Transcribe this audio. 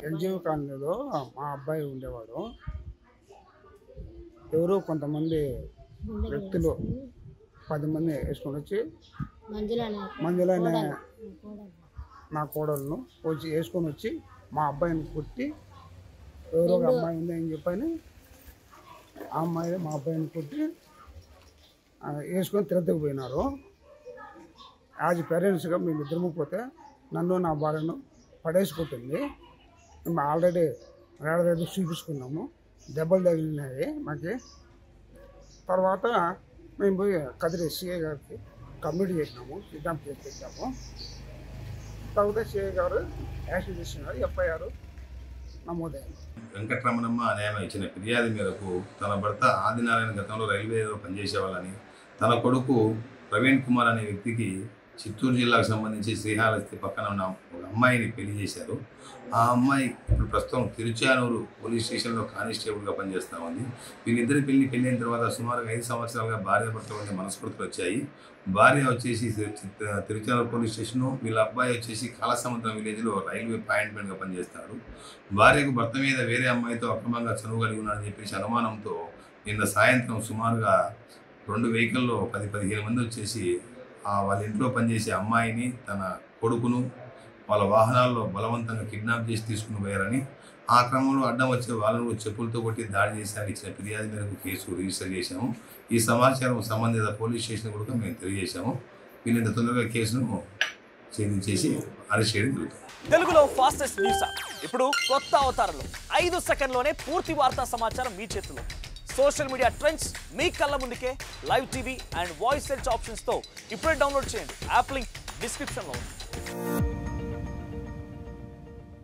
NGO కాలనీలో మా అబ్బాయి ఉండేవాడు. ఎవరో కొంతమంది వ్యక్తులు 10 మంది వేసుకొని వచ్చి మంజులనే నా కోడలను వచ్చి వేసుకొని వచ్చి మా అబ్బాయిని కుట్టి ఎవరో ఒక అమ్మాయి ఉంది అని చెప్పని ఆ అమ్మాయి మా అబ్బాయిని కుట్టి వేసుకొని తిరగకపోయినారు. యాజ్ పేరెంట్స్గా మేము ఇద్దరు పోతే నన్ను నా భార్యను పడేసుకుంటుంది. మేము ఆల్రెడీ చూపించుకున్నాము, దెబ్బలు తగిలినాయి మాకు. తర్వాత మేము పోయి కదిరి సిఐ గారికి కమ్యూనిటీ చేసినాము, కిడ్నాప్ చేసి పెట్టాము. తర్వాత సిఐ గారు యాక్షన్ చేసినారు, ఎఫ్ఐఆర్ నమోదైంది. వెంకటరమణమ్మ న్యాయం ఇచ్చిన ఫిర్యాదు మేరకు తన భర్త ఆదినారాయణ గతంలో రైల్వేలో పనిచేసేవాళ్ళని, తన కొడుకు ప్రవీణ్ కుమార్ అనే వ్యక్తికి చిత్తూరు జిల్లాకు సంబంధించి శ్రీహాళహస్తి పక్కన ఉన్న ఒక అమ్మాయిని పెళ్లి చేశారు. ఆ అమ్మాయి ఇప్పుడు ప్రస్తుతం తిరుచానూరు పోలీస్ స్టేషన్లో కానిస్టేబుల్గా పనిచేస్తూ ఉంది. వీళ్ళిద్దరి పెళ్ళైన తర్వాత సుమారుగా 5 సంవత్సరాలుగా భార్యాభర్తల మధ్య మనస్పృతులు వచ్చాయి. భార్య వచ్చేసి తిరుచానూరు పోలీస్ స్టేషను, వీళ్ళ అబ్బాయి వచ్చేసి కాళసముద్రం విలేజ్లో రైల్వే పాయింట్మెంట్గా పనిచేస్తాడు. భార్యకు భర్త మీద వేరే అమ్మాయితో అక్రమంగా చనువు కలిగి ఉన్నాడని చెప్పేసి అనుమానంతో నిన్న సాయంత్రం సుమారుగా 2 వెహికల్లో 10-15 మంది వచ్చేసి వాళ్ళ ఇంట్లో పనిచేసే అమ్మాయిని, తన కొడుకును వాళ్ళ వాహనాల్లో బలవంతంగా కిడ్నాప్ చేసి తీసుకుని పోయారని, ఆ క్రమంలో అడ్డం వచ్చే వాళ్ళను చెప్పులతో కొట్టి దాడి చేశారని ఇచ్చిన ఫిర్యాదు మేరకు కేసు రిజిస్టర్ చేశాము. ఈ సమాచారం సంబంధిత పోలీస్ స్టేషన్ కూడా మేము తెలియజేశాము. వీళ్ళంత తొందరగా కేసును ఛేదించేసి అరెస్ట్ చేయడం జరుగుతుంది. తెలుగులో ఫాస్టెస్ట్ న్యూస్ ఇప్పుడు కొత్త అవతారంలో 5 సెకండ్లోనే పూర్తి వార్తా సమాచారం మీ చేతిలో. సోషల్ మీడియా ట్రెండ్స్ మీ కళ్ళ ముందుకే live TV and voice search ఆప్షన్స్తో ఇప్పుడే డౌన్లోడ్ చేయండి. యాప్ లింక్ డిస్క్రిప్షన్లో ఉంది.